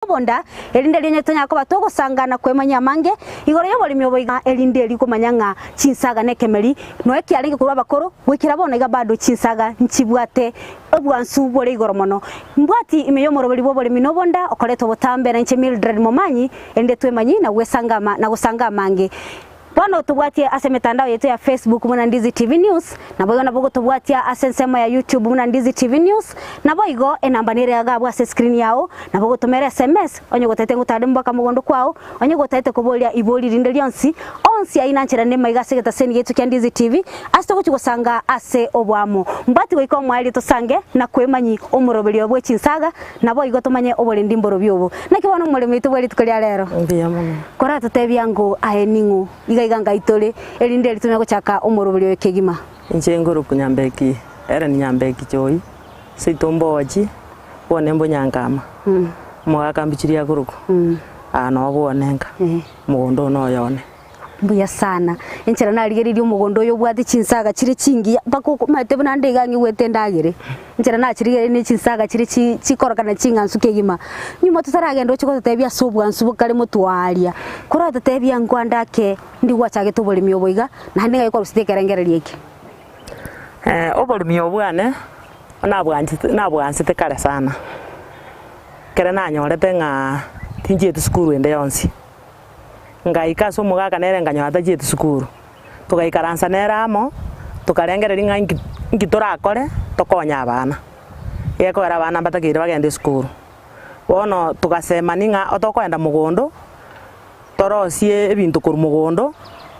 bonda elinde lyenye tonya ko batoko sangana kwemanya mange igoro yo bolimi oboiga elinde likumanyanga chinsaga nekemeri no ekialinge kurwa bakoro wikira bona iga bado chinsaga nchibwate obwansu bole igoro mono mbwati imeyo morobeli bolimi no bonda okoleto botambe na nche Mildred Momanyi elinde twemanyi na gusanga mange Wano tubwatia ase mitandao yetu ya Facebook Munandizi TV News na boyo nabogo tubwatia ase nsemo ya YouTube Munandizi TV News na boigo enambanire agabwa ase screen yao na bogo tumere SMS onye gotete ngutade mbaka mugondo kwao onye gotete kubolia iboli rinde lyonsi onsi aina nchira ne maiga segeta seni yetu kya Ndizi TV ase gusanga ase obwamo mbati goiko mwali tosange na kwemanyi omurobeli obwe chinsaga na boigo tumanye obole ndimboro byobo na kibono mulimo itu boli tukolia lero ndiya mama kora tutebyango aheningu iganga itole elinde lituna kuchaka omorobeli wekegima Nchengoro kunyambeki era ni nyambeki choi sitombo wachi bonembo nyangama mwaka mbichiria guruko no bonenga mugondo no yone mbuya sana enchera naligererio mugondo yo bwati chinsaga chiri chingi bako mate bunande gangi wete ndagere enchera na chirigere ni chinsaga chiri chikorokana chingansu kegima nyuma tutaragendo chiko tetebya sobwa nsubu kale mutwalia kora tetebya ngwandake ndi wachage tubulimi oboiga na ndinga yiko rusitekerengererie iki obulimi obwane nabwansite kale sana kera nanyorete nga tinjete skuru ende yonsi ngaika so mugaka nere nganyota jete skuru tugaikaransa neramo tukarengerera ngitora akore tokonya abana yeko era abana batakire bagende skuru wono tugasema ninga otokwenda mugondo torosie ebintu kuru mugondo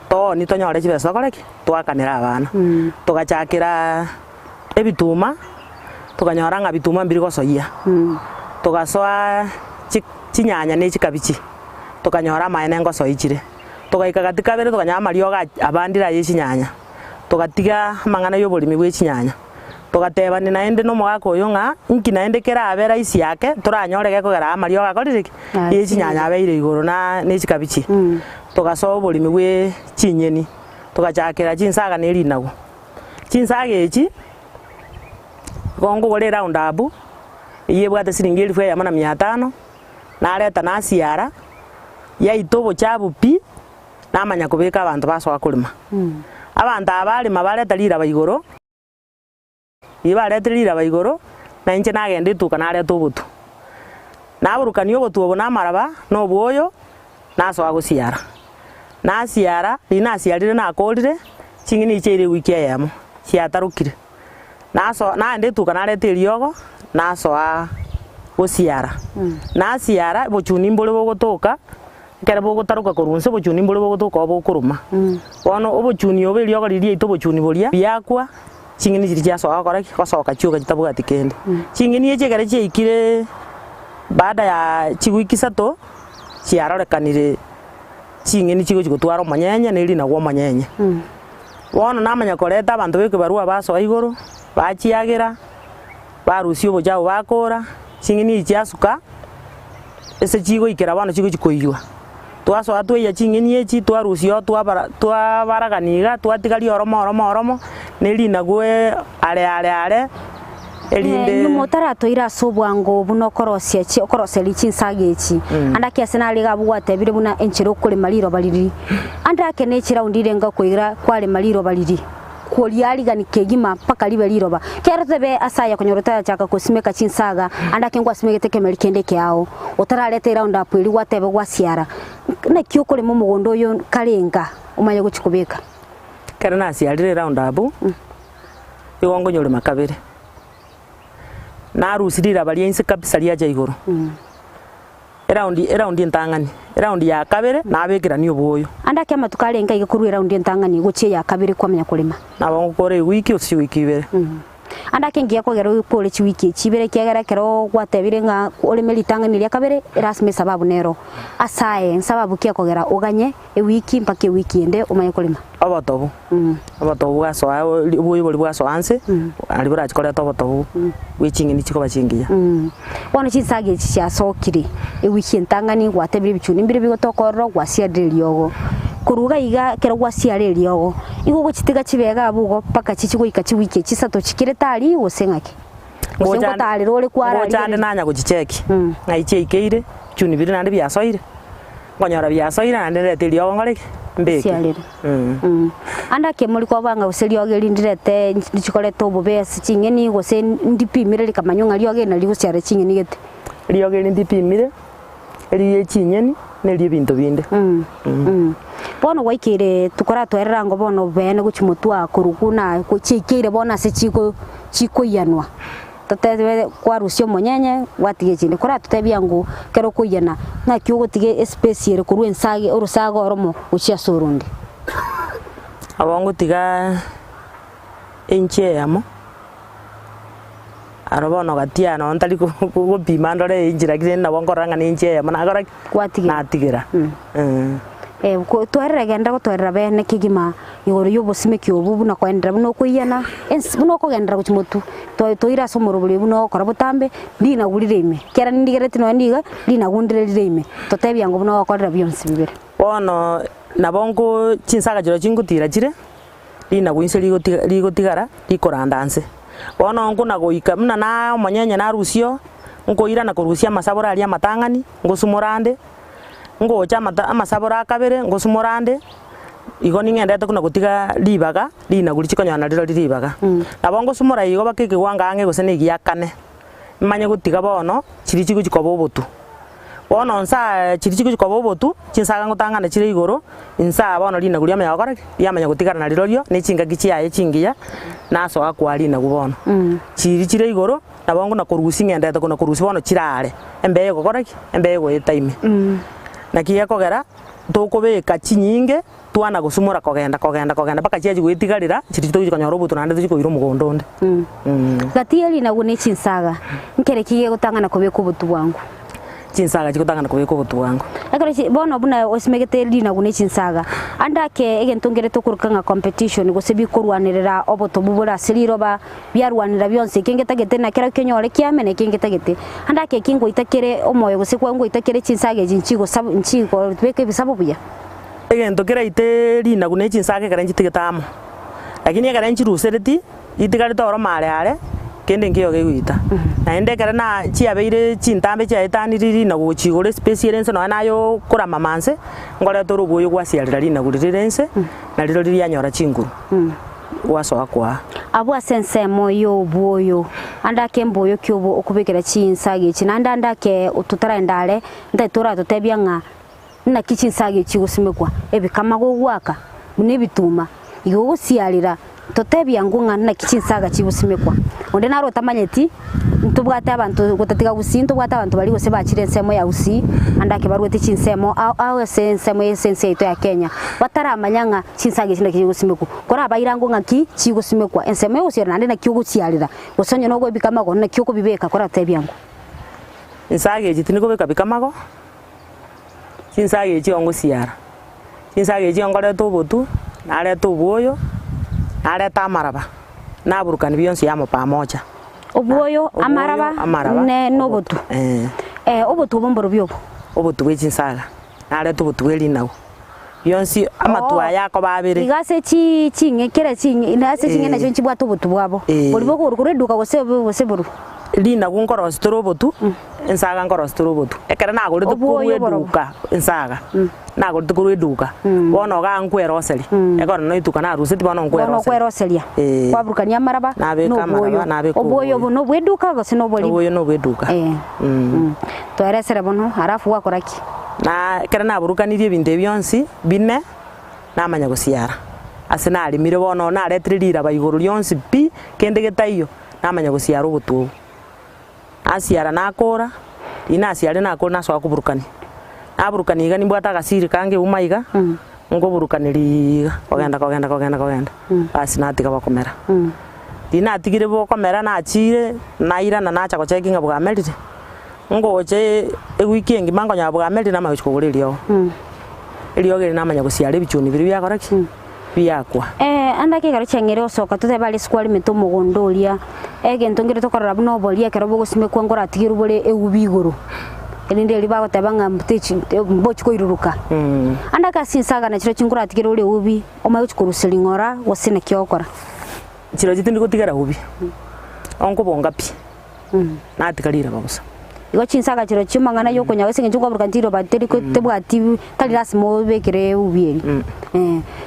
to ni tonyore chibeso koreki twakanira abana tugachakira ebituma tukanyora nga bituma mbiri gosoia tugasoa chinyanya ne chikabichi tukanyora maene ngoso ichire tugaika katika bere tukanyama marioga abandira yechinyanya tugatiga mangana yo bolimi bwe chinyanya tugateba ni naende no mwaka oyo nga inki naende kera abera isi yake turanyorege kugera marioga koririki yechinyanya abeire igoro na nechikabichi tugaso bolimi bwe chinyeni tugachakira chinsaga ne rinago chinsaga echi gongo gore round abu yebwate siringi 1500 na areta na siara ya itobo chabu pi namanya kubika abantu baso kulima abantu abali mabareta lira bayigoro ibareta lira bayigoro na inche nagende tuka na areta obutu naburukaniyo botubo na maraba no bwoyo naso agosiara na siara ina siarire na akolire chingini chire wiki yamo ciatarukire naso na ende tuka na areta riogo naso a gosiara na siara bochuni mbole bogotoka kera bogotaruka korunse bochuni mbole bogotoka obokuruma wono obochuni obelio garirie ito bochuni bolia biakwa chingini chiri chaso akora kosoka chuka chitabuga tikende chingini echegere cheikire baada ya chigwiki sato chiarorekanire chingini chigo chigotwara manyenya neri na gwo manyenya wono namanya koreta abantu beke barua baso igoro bachiagira barusio bojao bakora chingini chiasuka ese chigo ikera bano chigo chikoiywa twaso atweya chingini echi twarusio twabaraganiga twatigari oromo neri nagwe ale elinde numotarato ira sobwango buno korosia chi koroseli chinsagechi andake asenali gabwate bire buna enchero kule maliro baliri andake nechira undirenga koira kwale maliro baliri koliali gani kegima paka libe liroba kertebe asaya konyorota chaka kosimeka chinsaga andake ngwa simeke teke melikende kyao otaralete round up ili watebe gwasiara na kyokole mu mugondo yo kalenga umanye guchikubeka kera nasi alire round up iwongo nyole makabere na rusirira bali ense kabisa lya jaigoro Eraundi entangani eraundi ya kabere na abekira niyo boyo andake amatukalenga igikuru eraundi entangani guchie ya kabere kwamenya kulima na bangukore wiki usi wiki ibere andake ngiye kogera ukole chi wiki chibere kiagera kero gwatebire nga olemeli tangani lya kabere erasme sababu nero asaye sababu kia kogera uganye wiki mpaka wiki ende umanye kulima abatobu abatobu gaso boyo boli bwaso anse alibura chikora tobotobu wichingi chikoba chingiya wono chisage chiasokire wiki entangani gwatebire bichuni mbire bigotokorro gwasiadeliogo kuruga iga kero gwasiareliogo igo gochitiga chibega abugo paka chichigwika chiwike chisato chikire osengake osengo tali role kwara ochande nanya kuchicheki ngaiche ikeire chuni biri nandi biasoire ngonyora biasoire nandi ndete riogo ngore mbeke ciarire anda ke muri kwa banga userio gelindirete ndichikorete ububesi chingeni gose ndipimire likamanyonga riogo na ligociare chingeni gete riogo ndipimire riye chinyeni neri bintu binde bono waikire tukora twerera ngo bono bene guchimutwa kurukuna kuchikire bona se chiko yanwa tatebe kwa rusio monyenye watige chinde kora tutebia ngo kero kuyana na kiugo tige space yere kurwe nsage urusago oromo ucia surundi abongo tiga enche yamo arobono gatia no ntali ko bima ndore injira gire na bongoranga ni enche yamo na gora kwatige natigira ko twerera genda ko twerera bene kigima igoro yobosime kyobu na kwendera buno kuyana buno ko gendera kuchimutu to ira somoro buli buno kora butambe ndina gurireme kera ndigerete no ndiga ndina gundirereme to tebya ngo buno korera byonse bibere bono nabongo chinsaga jiro chingutira chire ndina guinse ligotigara likorandanse bono ngo nagoika muna na monyenye na rusio ngo ira na kurusia masabora ali amatangani ngo sumurande ngo cha amasabora akabere ngo sumurande igo ningendete kuna gutiga libaga lina guri chikonyana riro libaga nabongo sumura igo bakeke gwanga gose negiyakane manye gutiga bono chiri chikobo obotu bono nsa chiri chikobo obotu chinsaga ngutangana chire igoro insa bono lina guri amanya gokora yamanya gutigara na riro ne chinga gichiaye chingiya naso akwali na gubono chiri chire igoro nabongo na kurusi ngendete kuna kurusi bono chirare embeye gokora embeye go time nakiya kogera tukubika chinyinge twana gusumura kogenda baka chiaji gwitigarira chiri tukonyora obutu nande tukikoira mugondo nde gatieli na gune chinsaga nkere kiye gutangana kubika obutu bwangu chinsaga chikutangana kubika obutu bwangu akara bono buna osimegete na gune chinsaga andake egentongere tokurukanga competition gosebi kurwanirira obutu bubura siriro ba byarwanira byonse kengetagete na kera kenyore kiamene kengetagete andake kingo itakere omoyo gosekwa ngo itakere chinsaga jinchigo sab nchigo beke bisabo buya egento kera ite lina gune chinsaga kera nchitigitamo lakini kera nchirusereti itigari toro mare are kende ngiyo geguita na ende kera na chiabeire chintambe chaetaniriri na guchigore specialence no nayo kura mamanse ngore toro boyo gwasiarira lina gurirense na riro riri anyora chinguru waso akwa abwa sense moyo boyo andake mboyo kyobo okubekera chinsage chinanda andake ututaraendale ndatora totebyanga na kichinsage chigusimekwa ebikama go gwaka munebituma igo gusiarira totebya ngunga na kichinsaga chibusimekwa onde naro tamanyeti ntubwate abantu gutatiga gusinto bwata abantu bali gose bachire nsemo ya usi andake barwete chinsemo awe sensemo esense ito ya Kenya bataramanyanga chinsage chinda kigusimekwa kora bayiranga ngaki chigusimekwa ensemo usira nande na kiguchiarira gusonyo no gwebikama go na kyuko bibeka kora tebyango insage jitini ko beka bikamago chinsage chiongo siara chinsage chiongore tobotu nare toboyo nare tamaraba naburukani byonse yamo pamoja obuoyo amaraba ne nobotu obotu bomboro byobo obotu bw'echinsaga nare tobotu bw'elinago byonse amatwa yako babere igase chingekera inase chingena chonchi bwa tobotu bwabo boli boko kureduka gose buru lina gunkorosi torobotu ensaga nkorosi torobotu ekera nagore tukureduka ensaga nagore tukureduka bono ga nkweroseri ekora no ituka na ruseti bono nkweroseria kwaburukania maraba no oboyo bono bweduka gose no boli oboyo no bweduka twaresere bono harafu wakoraki na ekera naburukanirie binde byonsi bine namanya gusiara ase narimire bono naretirira baiguru lyonsi pi kende getaiyo namanya gusiara obutu asiara nakora ina asiara nakora naso akuburukani aburukani iga nimbwata gasiri kange umaiga ngo burukaniri kogenda basi natiga bakomera ina atigire bokomera na achire naira na nacha gochekinga bwamerire ngo oche ewikengi mango nya bwamerire na macho kugurerio elio gere namanya gusiara bichuni biri byakoraki byakwa andake garo chengere osoka tote bali squali meto mugondolia egento ngire tokorora buno bolia kero bogosime kwangora atigiru bole eubiguru elinde libago tabanga mtechi mbochi koiruruka andaka sinsaga na chiro chingura atigiru ule ubi omayo chikuruselingora wasine kyokora chiro chitindi gotigara ubi onko bonga pi na atikarira babusa igo chinsaga chiro chimangana yo konya wese ngenjo kwa kantiro bateri ko tebwati tali rasmo bekire ubieri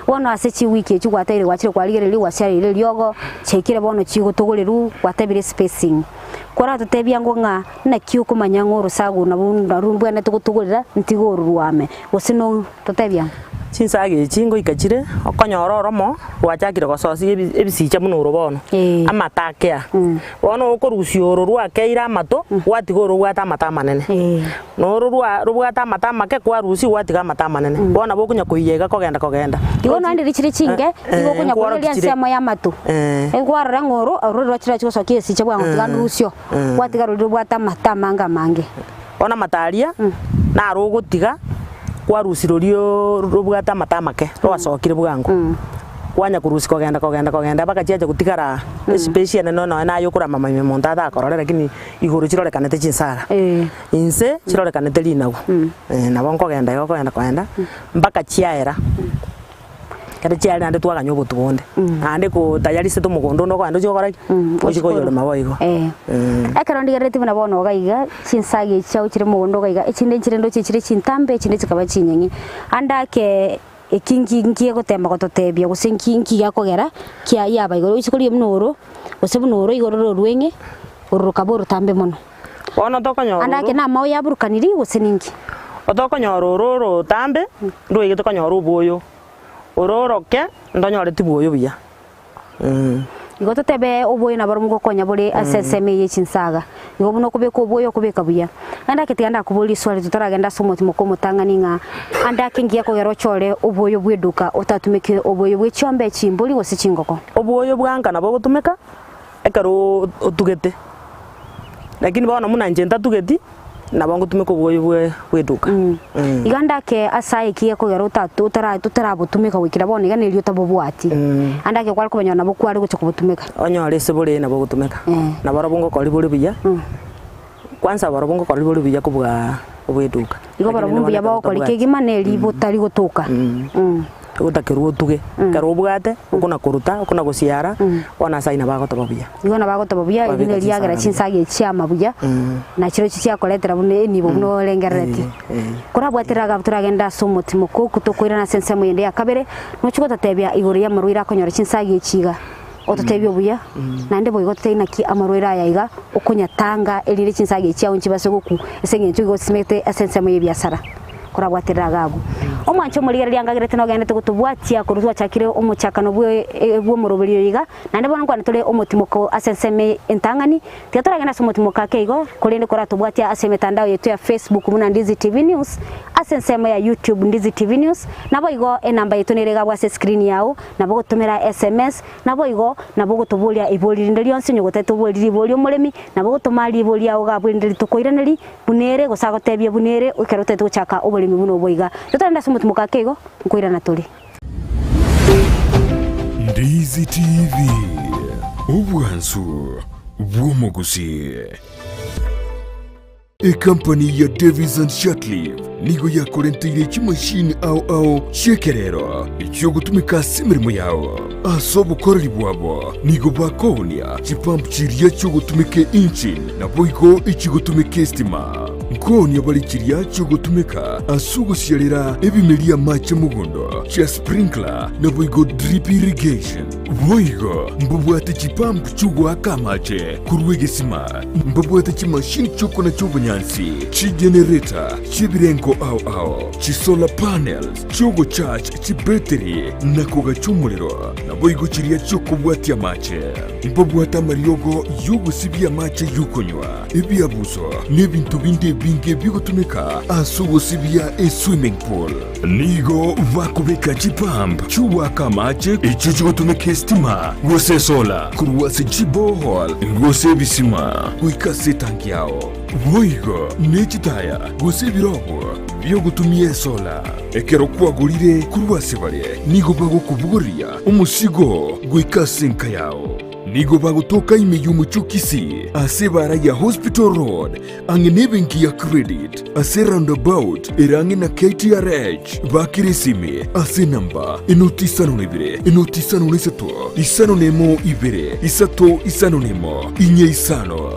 wono ase chi wiki chu gwataire gwachire kwaligere li wasiare lyogo chekire bono chigo togoleru gwatabire spacing kora tutebia ngonga na kiyo kumanya ngoro sagu na rumbwa na tugutugurira ntigoro ruame gusino tutebia chinsage chingo ikachire okonyororo mo gwachakire gososi ebisicha muno robono amatakea bono okorusio rwake ira amato gwatigoro gwata amata manene no rwata amata make kwa rusi gwatiga amata manene bona bokunya kuyega kogenda igo no ndiri chiri chinge igo kunya kuria nsemo ya mato egwarora ngoro ororo chira chigosoki esicha bwa ngutiga rusio gwatiga rwata amata mange ona mataria na rugutiga kwa rusirorio rubwata matamake rwasokire bwangu kwanya kurusi kogenda bakachiaje gutigara special no na yokura mama monta da korora lakini iguru chirorekanete chinsaga inse chirorekanete linagu na bonko genda yo kogenda mpaka chiaera kada chiaera ande twaganya obutugonde ande ko tayari se tumugondo no kwando chokora ochiko yole maboigo ekero ndigarete buna bono gaiga chinsage chao chire mugondo gaiga echinde chirendo chichire chintambe echinde chikaba chinyengi andake ekingi ngiye gotemba gototebia gusenkingi yakogera kia yaba igoro ichikori munoro osebunoro igoro rwenge urukaboro tambe mono ono tokonyoro andake na mawo yaburukaniri guseningi otokonyoro roro tambe ndo igito konyoro uboyo ororoke ndonyore tibuyo buya igo totebe oboyo na baro mugokonya buri aseseme yechinsaga igo buno kubeka oboyo kubeka buya andake tiganda kubuli swali tutaragenda somoti mukomo tanganinga andake ngiye kogero chore oboyo bweduka otatumike oboyo bwechombe chimbuli wose chingoko oboyo bwanka nabo gutumika ekaro otugete lakini bana munanje ntatugeti nabo ngutumika oboyo bweduka igandake asai kiye kogero utatu tutarabutumika wikira bone iganelio tabobwati andake kwali kubanya nabo kwali gucho kubutumika onyore se buri nabo gutumika nabo bongo koli buri buya kwanza barabongo koli buri buya kubwa obweduka igo barabumbu yabo koli kegima neli botari gotoka utakiruo tuge karo bwate ukuna kuruta ukuna gusiara ona saina bagotobabia igona bagotobabia ibine liagera chinsage chiama buya na chiro chiya koletera bune ni buno lengereti kora bwatiraga turagenda somoti muko kutokwira na sense muyende ya kabere no chiko tatebia igori ya maruira konyora chinsage chiga ototebio buya nande boy goteina ki amaruira yaiga ukunya tanga elire chinsage chiya unchibase goku esenge nchugo simete sense muye biasara kora bwatiraga abu omwancho muri lyangagirete no gende tukutubwatia kuruzwa chakire omuchakano bwo muroberio yiga nande bono kwane tole omotimoko asenseme entangani tiatoragenda somotimoko akeigo kolende kora tubwatia aseme tandao yetu ya Facebook muna Ndizi TV News asenseme ya YouTube Ndizi TV News nabo igo enamba yetu nerega bwa screen yao nabo gutumira SMS nabo igo nabo gutubulia iboli ndelyonse nyogoteto boli iboli omulemi nabo gutumali iboli yao gabwendeli tukoiraneli bunere gusagotebia bunere ukerote tuchaka obulimi buno boiga tutanda muka kego nkwira na tuli Ndizi TV obwansu bwomugusi ekampani ya Davis and Shatcliffe nigo yakorentire kimashini ao shekerero icyo gutumika simirimo yawo asobukoreri bwabo nigo bakonia chipampu chiriya cyo gutumike engine nabo igo ikigutumike stima nkoni bali chiriya cyo gutumika asugushyirira ebimelia mache mugondo cha sprinkler nabo igo drip irrigation boigo mbubwate chipampu chugwaka mache kurwegesima mbubwate chimashini choko na chobunyansi chi generator chibirenko ao chi solar panels chogo charge chi battery nakoga chumuliro nabo igo chiriya choko bwati amache mbubwata mariogo yugo sibia mache yukonywa ebiabuso nebintu binde binge bigutumika asugo sibia swimming pool nigo vakubeka chipamp chuwaka mache ichi chigutumika stima gose solar kurwase chibohol gose bisima kuikase tanki yao boigo nechitaya gose birogo byo gutumie solar ekero kwagurire kurwase bare nigo bagukubuguria umusigo guikase nka yao nigo bagutoka imeyumu chukisi ase bara ya Hospital Road angenebenki ya credit ase roundabout erange na KTRH bakirisimi ase namba inotisanonebire isano nemo ibere isato isano nemo inye isano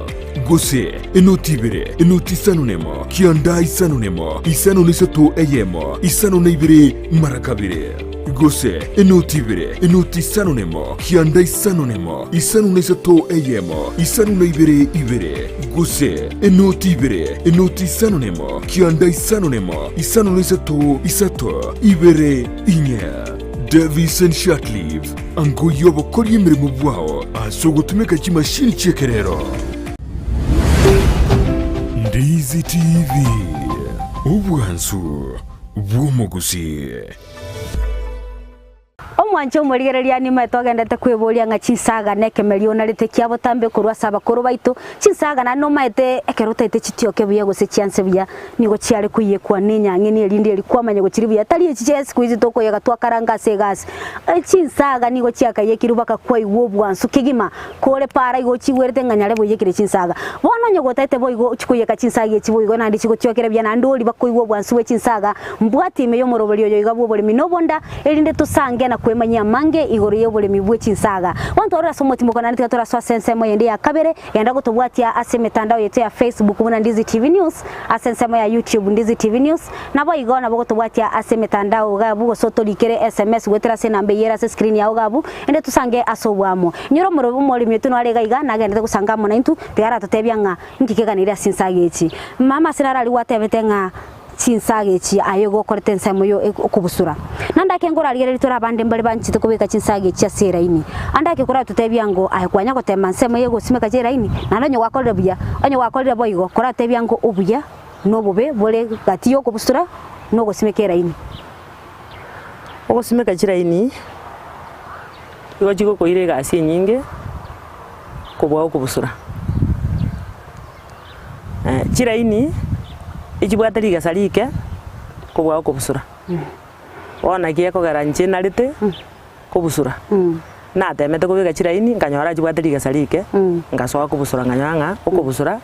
gose inoti ibere inoti isano nemo kianda isano nemo isano nisato eyemo isano na ibere marakabire gose inoti ibere inoti isano nemo kianda isano nemo isano nisato eyemo isano na ibere gose inoti ibere inoti isano nemo kianda isano nemo isano nisato isato ibere inya Davison Shortleaf ango yobo kori imirimo bwao asogotumeka kimashini cyekerero Ndizi TV ubwansu bw'umuguzi omwanje omurigereria ni metwagendete kwiburia nga Chinsaga nekemeri onarite kiabo tambe kurwa saba kuru baitu Chinsaga na no maete ekerutaite chitioke buye gose chance buya nigo chiare kuye kwa ninya ngeni elindi elikuwa manye gochiri buya tali echiche squeeze toko yega twakaranga segas Chinsaga nigo chiaka yekirubaka kwa iwo bwansu kigima kore para igo chiwerete nganyare buye kire Chinsaga bono nyogotaite boigo chikuyeka Chinsaga echibuigo nandi chigotiokere bya nandoli bako iwo bwansu we Chinsaga mbwati meyo morobori yo igabo bole minobonda elinde tusange na kwemanya mange igoro yebole mibwe Chinsaga wantu ora somo timoko nandi tora swa sensemo yende ya kabere yenda gutubwatia ase mitandao yetu ya Facebook muna Ndizi TV News asensemo ya YouTube Ndizi TV News nabo igona bo gutubwatia ase mitandao gabu gosoto likere SMS wetera se nambe yera se screen ya gabu ende tusange asobwamo nyoro morobo moli myetu no arega iga nagende kusanga mona intu tiara totebya nga nkikeganira Chinsaga echi mama sirara liwatebete nga Chinsaga echi ayogo korete nsemo yo okubusura nandake ngora rigere litora bande mbali banchite kubika Chinsaga echi asera ini andake kora tutebya ngo akwanya gotema nsemo yego simeka jera ini nanonyo wakorera buya onyo wakorera boigo kora tebya ngo ubuya no bube bole gatiyo kubusura no gosimekera ini ogosimeka jira ini igo chigo koire gasi nyinge kubwa okubusura jira ini ichibwatari gasarike kubwa okubusura ona kiye kogera nche narite kubusura na temete kubika chiraini nganyora chibwatari gasarike ngasoa kubusura nganyanga okubusura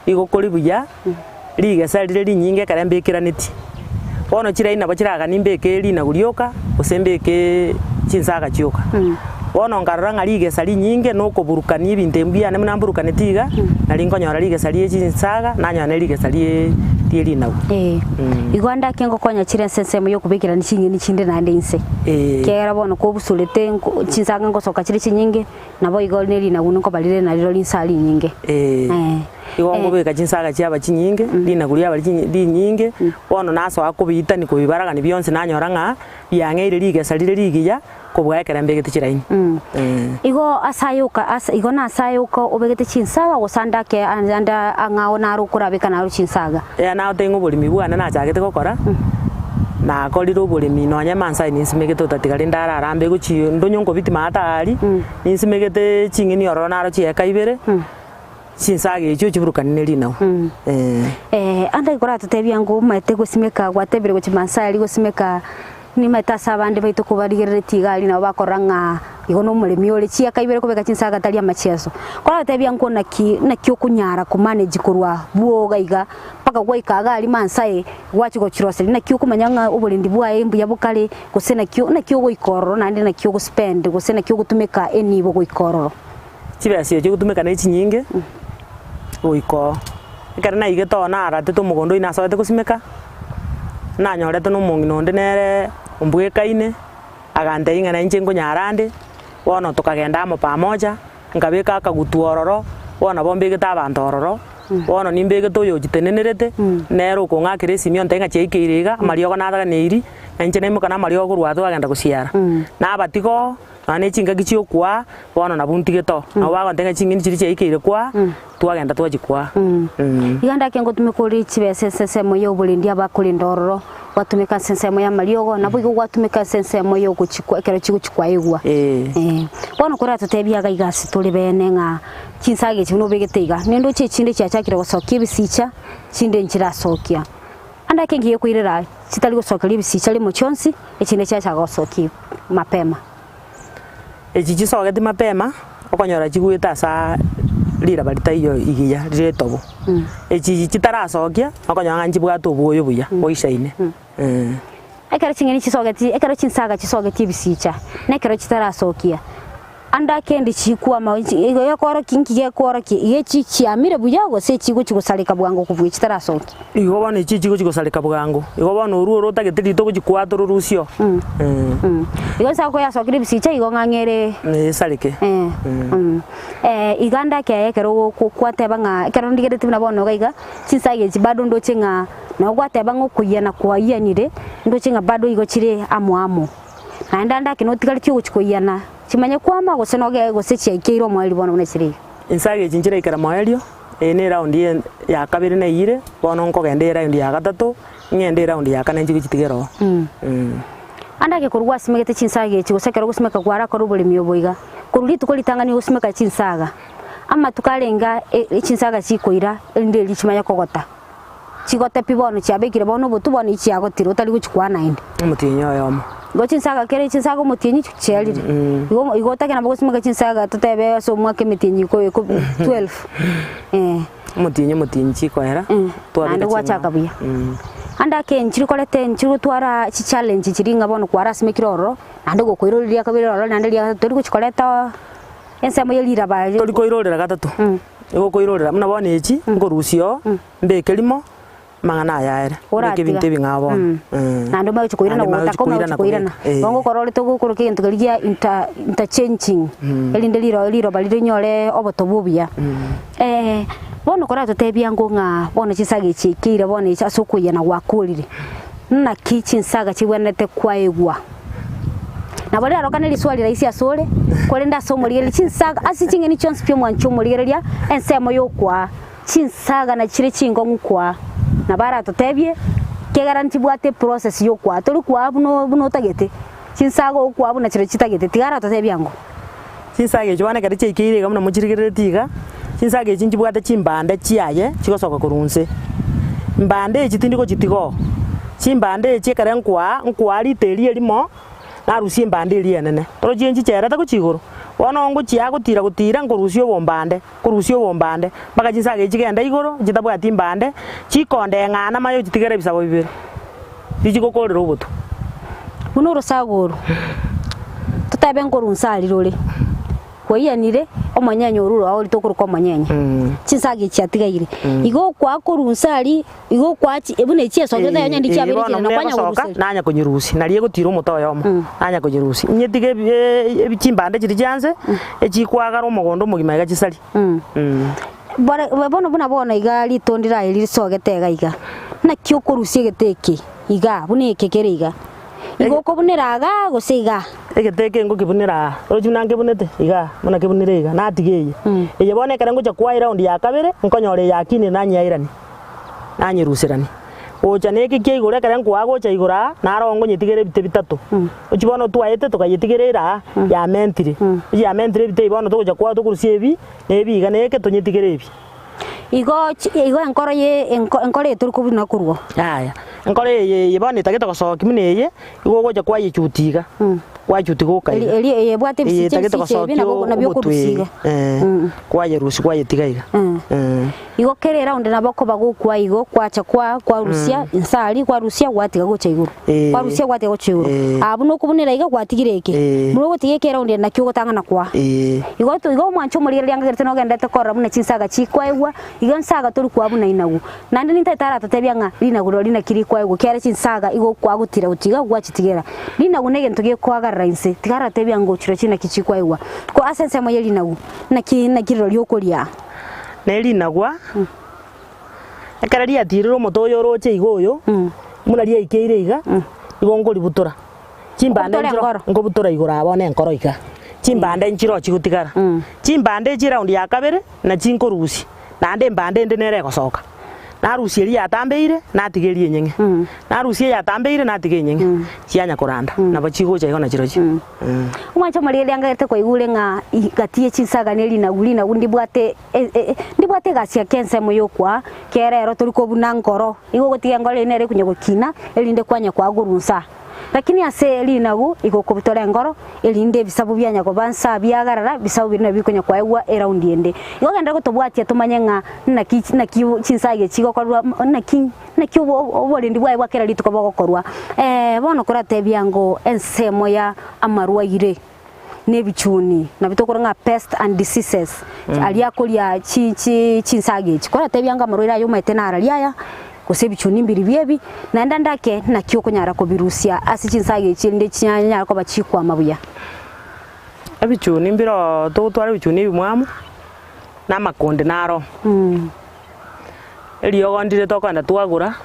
igo kori buya rigasarire rinyinge karembe kiraniti ono chiraini nabo chiraga nimbeke rina gurioka usembeke Chinsaga chioka ono ngarora ngari gesari nyinge no kuburukani ibinte mbia ne mnamburukani tiga nari nkonyora rigesari Chinsaga nanyona rigesari tieri nawo igwanda kengo konya chire sensemo yo kubikira ni chinde na ndense kera bono ko busulete Chinsaga ngosoka chire chinyinge nabo igol neri na guno ko balire na riro linsali nyinge iwongo beka Chinsaga chiaba chinyinge lina guria bali nyinge ono naso akubita ni kubibaraga ni byonse nanyora nga yangeire rigesari rigiya kubwekera mbegete chiraini igo asayuka igo na asayuka obegete Chinsaga gosandake anda angao na rukura beka na Chinsaga na tengo bolimi bwana na chagete gokora na koliro bolimi no nyamansa ni simegete tatigari ndara arambe guchi ndonyongo bitima atari ni simegete chingini oro na ro chieka ibere Chinsaga echo chiburukani neri nawo anda ikora tutebya ngo mate gosimeka gwatebere gochimansa ali gosimeka ni metasa bande baitu kubarigere tigali na bakoranga igono mulimi ole chia kaibere kubeka Chinsaga tali amachezo kora tebya ngo na kyo kunyara ku manage kurwa buoga iga paka gwaika gali mansae gwachi go chirose na kyo kumanyanga ubulindi bwae mbuya bukale gusena kyo goikororo nandi na kyo go spend gusena kyo gutumeka enibo goikororo chibasio cyo gutumeka na chinyinge goiko ikarana igeto na arate to mugondo ina sawete kusimeka na nyorete no mungino ndenere umbwekaine agande ingana injengo nyarande wono tukagenda amo pamoja ngabeka akagutuororo wona bombege tabandororo wono nimbege toyo jitenenerete nero ko ngakire simio ntenga cheikiriga mariogo nadaga neiri enje nemuka na mariogo rwatho agenda kusiara na batiko ane chinga gichio kwa wono na buntige to na wago ntenga chingini chiri cheikire kwa twagenda twajikwa iganda kengo tumekuri chibese sensemo yo bulindi abakulindororo watumika sensemo ya mariogo na bwigo watumika sensemo yo kuchikwa kero chikuchikwa igwa wono kora tutebyaga igasi tuli bene nga Chinsaga chino begeteiga nendo chinde chachakira gosokia bisicha chinde nchirasokia anda kengiye kuirera chitali gosokia bisicha limo chonsi echinde chacha gosokia mapema echichi sogete mapema okonyora chiguita sa lira balita iyo igiya retobo echichi chitarasokia okonyanga nchibwato obuyo buya oishaine ekero chingeni chisogeti ekero Chinsaga chisogeti bisicha nekero chitarasokia anda kendi chikwa mawinchi igo yakora kinki gekora ki igechi chiamire buyago se chigo chigusalika bwango kuvuye chitarasoki igo bana chigo chigusalika bwango igo bana uruo rotagete to kuchikwato rusio igo sako yasokire bisicha igo ngangere salike iganda ke kero kwateba nga kero ndigere tibina bono gaiga chinsage chibado ndo chinga na gwateba ngo kuyana kwayanire ndo chinga bado igo chire amo naenda kinotikali cyo chikuyana chimanye kwama gusenoge gusechi ikiro mwali bono nesiri insage chinjira ikara mwelio ene round ya kabiri na ire bono nko gende round ya gatatu ngende round ya kana njigo chitigero anda ke kurwa simegete chinsage chigusekera gusimeka gwara ko rubuli miyoboiga kuruli tukolitangani gusimeka chinsaga ama tukalenga chinsaga chikoira ende lichimanya kogota chigote pibono chiabekire bono butubona ichiagotiro utali guchikwana inde mutinyo yomo go chinsaga kere chinsaga mutinyi chelire igo take na bogusimeka chinsaga tutebe so mwake mitinyi ko 12 mutinyi chikoera ande gwachaka buya anda ke nchiri kolete nchiri twara chi challenge chiringa bono kwara simekiroro ande go koiroriria kabiroro nande lia tori guchikoleta ensemo yelira ba tori koirorera gatatu igo koirorera muna bone echi ngorusio mbekelimo mangana yaere ke binte bingabo nando ma chikoirana gutako koirana bongo korole to gukuru ke ntugaligia interchanging elinde liro balire nyole obotobubia bono kora tutebia ngunga bono chisage chikire bono asukuya na wakulire na kitchen saga chibonete kwaegwa na bali arokana liswali raisi asole kolenda somo liye chinsaga asichinge ni chonse pyo mwancho muligereria ensemo yokwa chinsaga na chire chingo nkwa na bara tutebie ke garanti bwate process yokwa toli kwa buno tagete chinsaga okwa buna chire chitagete tigara tutebia ngo chinsaga chwana kare chikire gamna muchirigere tiga chinsaga chinji bwate chimbande chiaye chigosoka kurunse mbande chitindi ko chitigo chimbande chekare nkwa literi elimo na rusie mbande iri enene toro chinji chera ta kuchigoro wono ngo chia gutira ngorusio bombande baka chinsaga chigenda igoro chitabwa timbande chikonde ngana mayo chitigere bisabo bibere bichikokorera obuto buno rusagoro tutabe ngorunsa rire koyanire omanyanya oruro aho litokuruko manyanya chinsaga chiatigaire igo kwa korunsari igo kwa ebune chieso gete yanyandi chiabirikire na kwanya gurusi nanya kunyirusi naliye gutira umutoyo omo nanya kunyirusi nyetige ebichimbande chiri chanze echikwagara omogondo omugima iga chisari bono buna bona iga litondira iri sogete gaiga na kyo korusi geteke iga bune kekere iga igo kobuneraga gosiga egeteke ngo kibunira roju nange bunete iga mona kibunire iga natigeye eye bone kare ngoja kwa round ya kabere nkonyore yakine nanyairani nanyirusirani ocha neke kigure kare nkwa gocha igura narongo nyitigere bite bitatu uchibono twaete tukayitigerera ya mentire bite ibono tugoja kwa tukurusie ebi nebi iga neke tunyitigere ebi igo enkore turi kubuna kurwo aya enkore yebone tageta gosoka mineye igo goja kwa yichutiga wachuti goka eli bwate bisiche na byo kurusiga kwa yerusi kwa yitigaiga igo kere round na bako bagukwa igo kwacha kwa Rusia insali kwa Rusia gwatiga gocha iguru kwa Rusia gwatiga gocha iguru abuno kubunira iga gwatigireke muno gotigeke round na kyo gotanga na kwa igo mwancho mulire lyanga gerete no genda tekora muna chinsaga chikwa igwa igo nsaga turi kwa buna inagu nandi nitatara tatebyanga linagu lina kiri kwa igwa kere chinsaga igo kwa gutira utiga gwachitigera linagu nege ntuge kwa rainse tigara tebya ngo chiro china kichikwa iwa ko asense mo yeli nagu na kiriro lyokolia neli nagwa ekara ria tiriro motoyo roche igoyo muna ria ikeire iga igongo libutora chimbande ngo butora igora abone enkoro iga chimbande nchiro chigutigara chimbande chi round ya kabere na chinkorusi nande mbande ndenere gosoka narusie ria tambeire natigerie nyenge narusie ya tambeire natige nyenge cianya kuranda na bachigo cha igona chirochi umwancho marire angate ko igure nga gatie chinsaga neli na guli na ndibwate gacia kense moyokwa kerero turi ko buna nkoro igo gotiga ngole nere kunyogokina elinde kwanya kwa gurunsa lakini ase elinagu igo kubitore ngoro elinde bisabu byanya ko bansa byagarara bisabu birina bikonya kwa egwa around yende igo genda gutobwatia tumanyenga na chinsage chigo korwa na kyo obolindi bwa bwakera lituko bogokorwa bono kurate byango ensemo ya amarwa ire nebichuni na bitokora nga pest and diseases alia kulia chinsage chikora tebyanga marwira yo metena aralia kose bichuni mbiri byebi na ndandake na kyo kunyara ko birusia asi chinsage chinde chinyanya ko bachikwa mabuya abichuni mbiro to twara bichuni bimwamu na makonde naro eliogo ndire tokanda twagura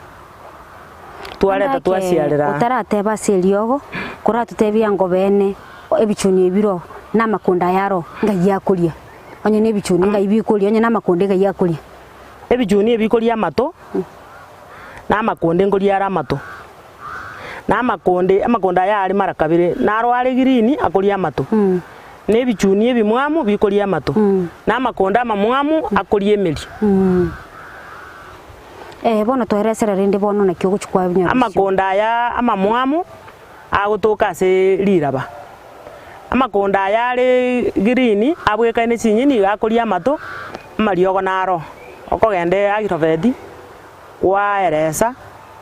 twareta twasiarira utarate baseliogo kora tutebya ngo bene ebichuni ebiro na makonda yaro ngaya kulia onye ne bichuni ngayi kulia onye na makonde ngaya kulia ebichuni ebikulia mato na makonde ngolia ara mato na amakonda yari marakabire naro ari green akulia mato ne bichuni ebimwamu bikulia mato na makonda amamwamu akulia emeli bono toeresera rende bono na kyo guchukwa binyoro amakonda ya amamwamu agutuka se liraba amakonda yari green abweka ne chinyini akulia mato mariogo naro okogende agirovedi kwa eresa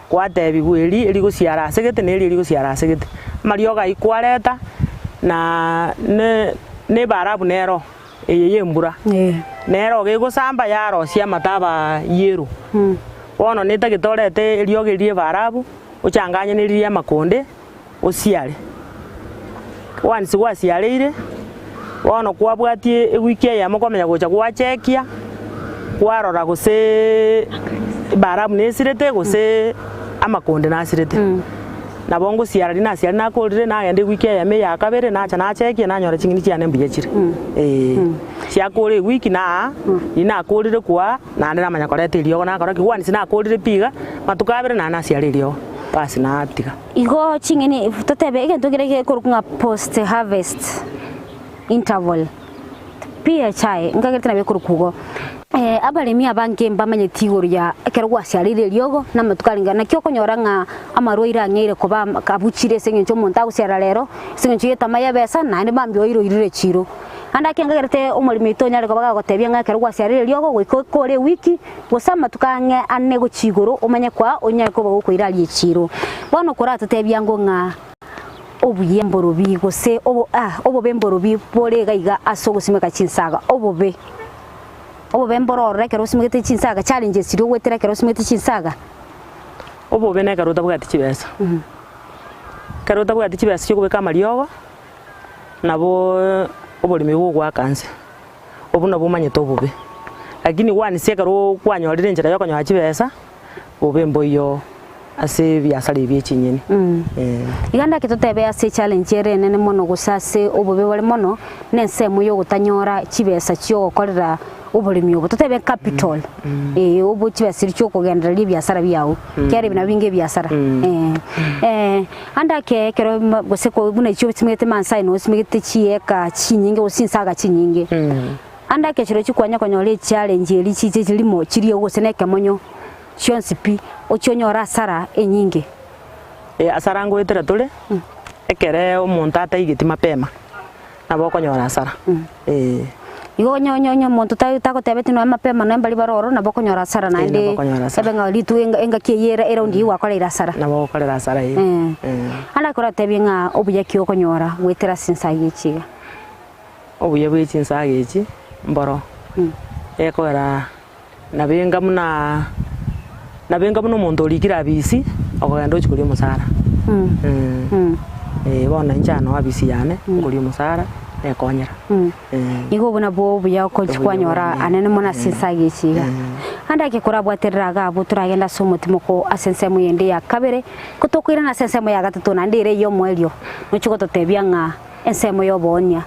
kwa tebi gwiri eliguciara segete ne eliguciara segete marioga ikwareta na ne barabu nero eyeye mbura nero gegusamba yaro cia mataba yeru wono nitagitorete eliogerie barabu uchanganye niriya makonde uciare wansi waciareire wono kwabwatie egwikie ya mukomenya gocha gwachekia kwarora gose barabu nesirete gose amakonde nasirete na bongo ciara dina ciara na korire na yende gwikie ya me ya kabere na cha na chekia na nyora chingini ciane mbuye chire cia kore wiki na ina korire kwa na ndira manya korete ilio na koraki wani sina korire piga matukabere na ciara ilio basi na tiga igo chingeni totebe egento gerege korukunga post harvest interval pia chai ngagete na be korukugo abalemi abange mbamanye tigoro ya ekerwa ciarire liogo na matukaringa na kyo konyoranga amarwaira ngeire koba kabuchire sengencho monta guciara lero sengencho yetamaya besa na ndi mambyo irire chiro anda kengagerete umulimi tonyare kobaga gotebya ngakerwa ciarire liogo gwikore wiki gusama tukange ane guchigoro umenye kwa onyare koba gukwiralie chiro bono kora tutebya ngo nga obuyemborobi gose obo bemborobi bore gaiga asogusimeka chinsaga obo bemborore kero simugete chinsaga challenges iro wetera kero simugete chinsaga obo bene karo tabugati chibesa karo tabugati chibesa cyo kubeka mariogo nabo obolimi bugwa kanse obu nabo manye tobobe lakini wani sekaro kwanyorire njira yo konyoha chibesa obembo iyo ase biasara byechinyeni iganda kitotebe ase challenge ere nene mono gusase obobe bali mono nensemo yo gutanyora chibesa cyo gukorera obolimi obo totebe capital obo chibesa cyo kugendera biasara byawo kere bina binge biasara anda ke kero gose ko buna cyo timete mansai no simete chieka chinyinge osinsaga chinyinge anda ke chiro chikwanya konyole challenge eri chiche chilimo chiri gose neke monyo chionsipi ochonyora sara enyinge asara ngwetera tole ekere omuntu ataigiti mapema nabo konyora sara igo nyonyo muntu takotebeti no mapema no mbali baroro nabo konyora sara na ndi ebenga litu enga kiyera era undi wakorera sara nabo korera sara ala kora tebinga obuye kyo konyora wetera sinsage chiga obuye bw'ichinsage echi mboro ekora nabenga muno muntu olikira bisi okagenda ochikuria musara bona nchano abisi yane ngoria musara ekonyera igo bona bo buya ko chikwanyora anene mona sinsage chiga anda ke kurabwaterera gabo turagenda somutimo ko asensemo yende ya kabere kutokwira na sensemo ya gatatu na ndire yo mwelio nuchiko totebya nga ensemo yo bonya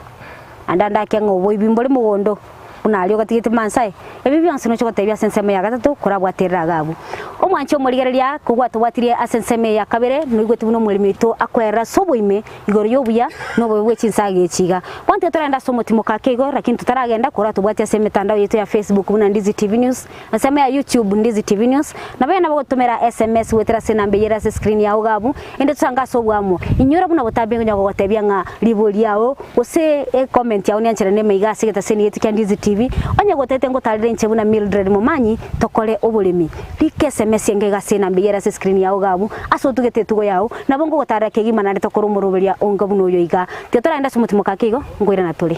anda ke ngo ibimbole mugondo unalio gatigite mansai ebi byanse no chiko tebya sensemo ya gatatu kurabwaterera gabo omwancho murigereria kugwatwatirie asenseme ya kabere nigwete buno mulimito akwera soboime igoro yobuya no bwe chinsage chiga ponte torenda somotimo kakego lakini tutaragenda kora tubwatia se mitandao yetu ya Facebook buna Ndizi TV News asema ya YouTube Ndizi TV News na bena bogotomera SMS wetera se nambe yera se screen ya ugabu ende tusanga sobwamo inyura buna botabye nyago gotebya nga liboli yao ose comment ya unyanchira ne meiga sigeta se yetu ya Ndizi TV TV onye gotete ngotarire nchebu na Mildred Mumanyi tokole obulimi like SMS ngega sina mbiyera se screen yawo gabu aso tugete tugo yawo nabo ngotarira kegima na tokoro muruberia ongabu no yoiga tiotora enda sumutimo kakigo ngoira na tuli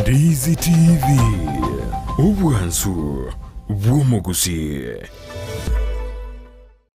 Ndizi TV obwansu bwomogusi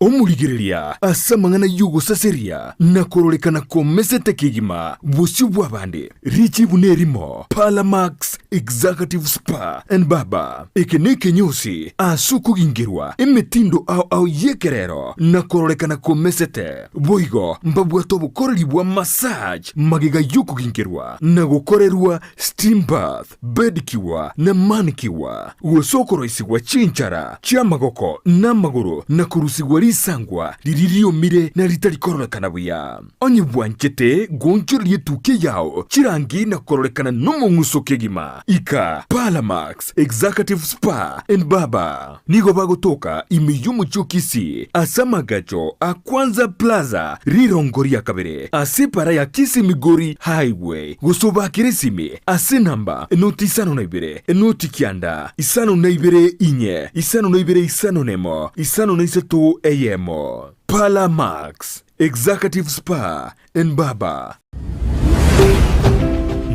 omurigireria asamangana yugo saseria nakorolekana komesete kigima busyu bwabande richi bunerimo Palamax Executive Spa and Baba ekeneke nyosi asuku gingirwa emetindo au yekerero nakorolekana komesete boigo mbabwato bukorelibwa massage magiga yuko gingirwa nagokorerwa steam bath bedikiwa na manikiwa usokoroisigwa chinchara chamagoko namaguru nakurusigwa risangwa liririo mire na ritari korolekana buya onye bwanchete gonchorie tuke yao chirangi na korolekana nomonguso kegima ika Palamax Executive Spa and Baba nigo bagotoka imiyumu chukisi asamagacho akwanza plaza rirongoria kabere asipara ya kisi migori highway gosoba kiresimi asinamba enoti isano na ibere enoti kianda isano na ibere inye isano na ibere isano nemo isano na isatu eyemo Palamax Executive Spa and Baba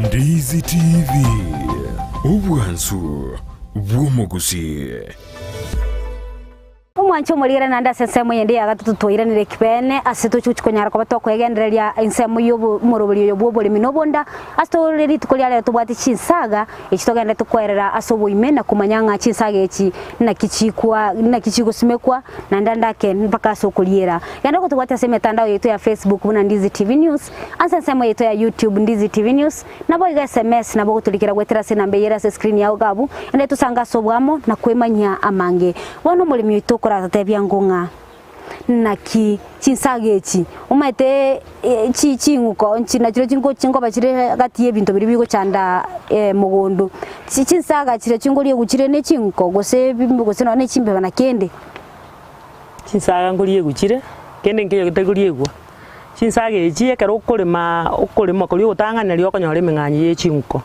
Ndizi TV obwansu bwomogusi omwancho mulira nanda sensemo yende ya gatatu toiranire kipene asito chuchikonyara kwa batoko yegendereria insemo yobu murubiri yobu bolimi nobonda astoreri tukolyale tubwati chinsaga ekitogenda tukwerera asobo imena kumanyanga chinsaga echi na kichiko simekwa na ndandake mpaka sokuliera yanda kutubwati aseme tandao yetu ya Facebook na Ndizi TV News ansensemo yetu ya YouTube Ndizi TV News nabo iga SMS nabo kutulikira gwetera sina mbeyera se screen ya ugabu ende tusanga sobwamo na kwemanya amange wono mulimi yitoko tebya ngonga na ki chinsagechi umaite chinguko nchina chiro chingo bachire gati ebintu biri bigo chanda mugondo chinsaga chire chingoliye guchire ne chinguko gose no ne chimbe bana kende chinsaga ngoliye guchire kende ngiye guteguriye gwa chinsagechi ekero ukulima kuri utangana rio konyore ming'anyi ye chinguko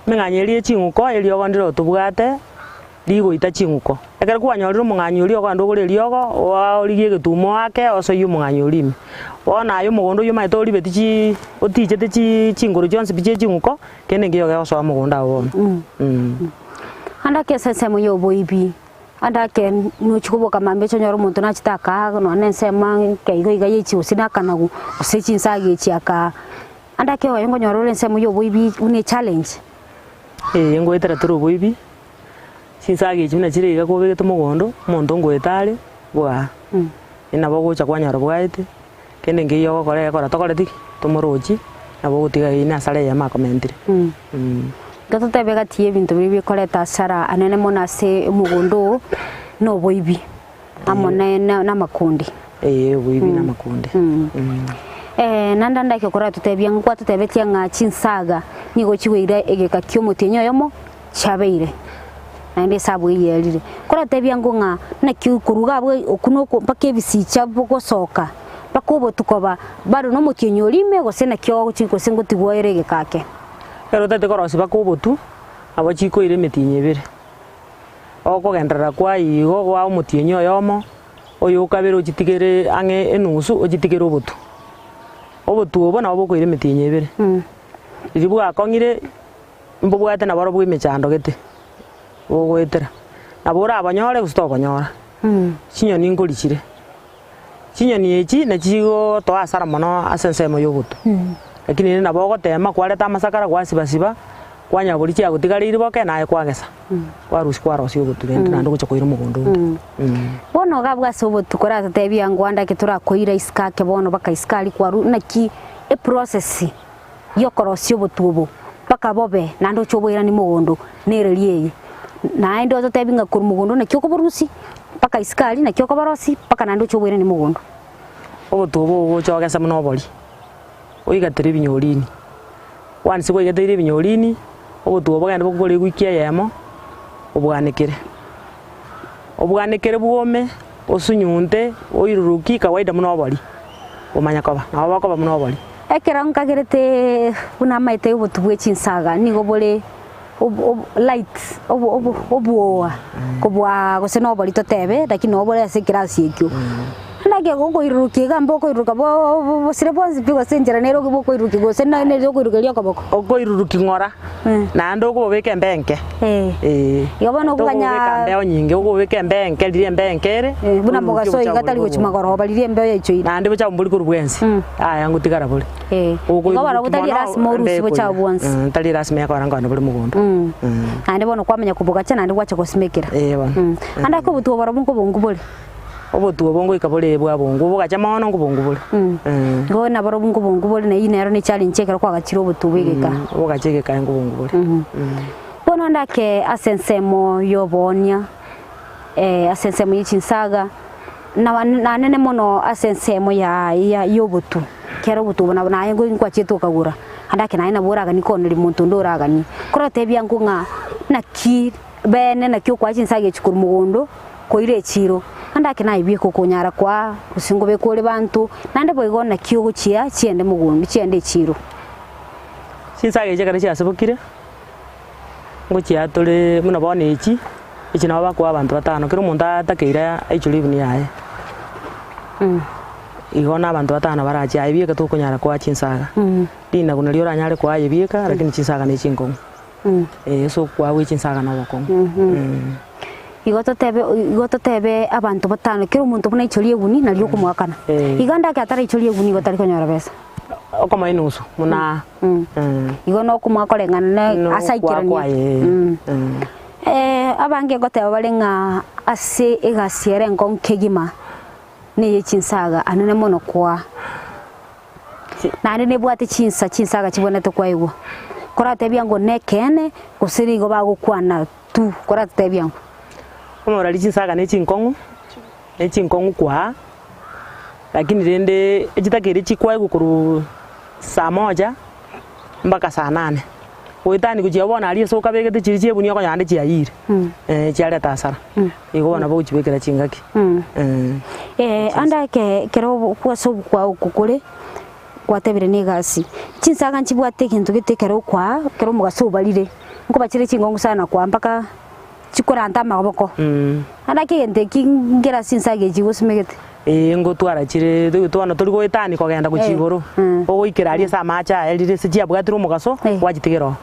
ming'anyi ye chinguko elio gondiro tubwate ligo ita chinguko ekero kwanyorira mung'anyi uri ogando gore riogo warigie gitumo wake oso yu mung'anyi urimi wona ayo mugondo yu maito uri betichi otichete chinguru jonse biche chinguko kene ngiyo ga oso mugonda wona anda kesa semo yo boibi anda ken no chikuboka mambe chonyoro muntu nachitaka no nensema keigo iga yechi usina kanagu usechi nsage chiaka anda ke wayo nyorore semo yo boibi une challenge ngo etera turu boibi sinsage chimna chirega ko bege tumugondo muntu ngwetare bwa inabo gocha kwanyara bwaite kende ngiyo kore tokore tiki tumurochi nabo gutiga ina sare ya makomentire gato tebega tie bintu bibi koreta sara anene mona se mugondo no boibi amona na makundi boibi na makundi nanda ndake kora tutebya ngwa tutebetia nga chinsaga nigo chiweire egeka kyomutinyo yomo chabeire nande sabu yelire kora tebya ngonga na kuruga bwe okunoko pake bisicha boko soka bakobo tukoba bado no mutinyo lime gose na kyo chiko singo tigwoerege kake pero tete kora siba kobo tu abo chiko ire metinye bire oko gendera kwa igo gwa mutinyo yomo oyo kabero chitigere ange enusu ochitigere obotu obo na obo ire metinye bire iribu akongire mbobwate na baro bwe mechando gete ogwetera nabora abanyore gusto abanyora chinyoni ngolichire chinyoni echi na chigo to asara mono asensemo yobuto lakini nabo gotema kwareta amasakara gwasibasiba kwanya buri cya gutigarire boke naye kwagesa kwarusi kwarosi yobuto gende nando gucha koira mugondo bono gabwa sobo tukora tatebya ngwanda kitura koira iskake bono baka iskali kwaru naki process yokorosi yobutubo baka bobe nando choboira ni mugondo nereliye na ndo totebinga kur mugondo na kyoko borusi paka iskali na kyoko barosi paka nando choboira ni mugondo obutubo go chogesa muno boli oigatire binyorini wansi ko igatire binyorini obutubo baganda bokore gwikia yemo obwanikire bwome osunyunte oiruruki kawaida muno boli omanya koba na bakoba muno boli ekera nkagirete buna maite ubutubwe chinsaga nigo bole light obuoa kubwa guseno boli totebe lakini obole asekira siekyo nage gogo iruki gambo ko iruka bo sire bonzi pigo senjera nero go ko iruki go sena ne go iruki lyo kaboko ogo iruki ngora na ndo go beke mbenke yabona kuganya mbeo nyingi go beke mbenke lirie mbenkere buna mboga so igatali go chimagoro balirie mbeo yecho ina na ndi bucha mbuli kuru bwensi aya ngutigara buli go bara gutali rasmi morusi bucha bwansi tali rasmi yakora ngano buli mugondo ande bono kwamenya kubuga cyane ndi gwacha kosimekera bana anda ko butu bara bunko bungu buli obutuo bongo ikabole bwa bongo bugacha maono ngubungu buli ngo na baro bungu bungu buli na ine ero ni challenge kera kwa gachiro butubigeka bugacheke ngubungu buli bono ndake asensemo yobonya asensemo y'ichinsaga na nene mono asensemo ya yobutu kera butu bona na yengo inkwa chetu kagura andake na ina buraga ni konri muntu ndoraga ni korote byangunga na ki bene na kyo kwa chinsaga echikuru mugondo koire chiro andake na ibye kokonyara kwa usingobe kole bantu nande boigona kyo guchia chiende mugondo chiende chiro chinsaga je kare cyasubukire nguchia tole muno bone ichi nabo bakwa abantu batano kero umuntu atakeira echuri buni yaye igona abantu batano baracha ibye tukonyara kwa chinsaga dina kuna liora nyare kwa ibiyeka lakini chinsaga ni chingongo so kwa we chinsaga na bokongo igoto tebe abantu batano kero umuntu buna echuri buni na lyo kumwakana iganda ka atari echuri buni gotari konyara besa okoma inusu muna igona kumwakorengana na asaikirani abange goteba balenga ase egasiere ngonkegima ne chinsaga anene mono kwa nane ne bwate chinsaga chibonete kwa igwa kora tebyango nekene kusiri go bagukwana tu kora tebyango omora chinsaga ne chinkongu kwa lakini rende ejitakere chikwa igukuru saa moja mpaka saa 8 uitani kujibona ali soka begete chiri chebuni yako yande chiyire chiale tasara igona bo chibekera chingaki anda kero kwaso kwa ukukure kwatebire ni gasi chinsaga nchibwate kintu gitekero kwa kero mugaso balire ngo bachire chingongo sana kwa mpaka chikora ntama goboko anda kigente kingira chinsaga chigusumegete ngo twara chire twana turi goitani kogenda guchigoro ogoikira ari sa macha elire sijia bwatiro mugaso wajitigero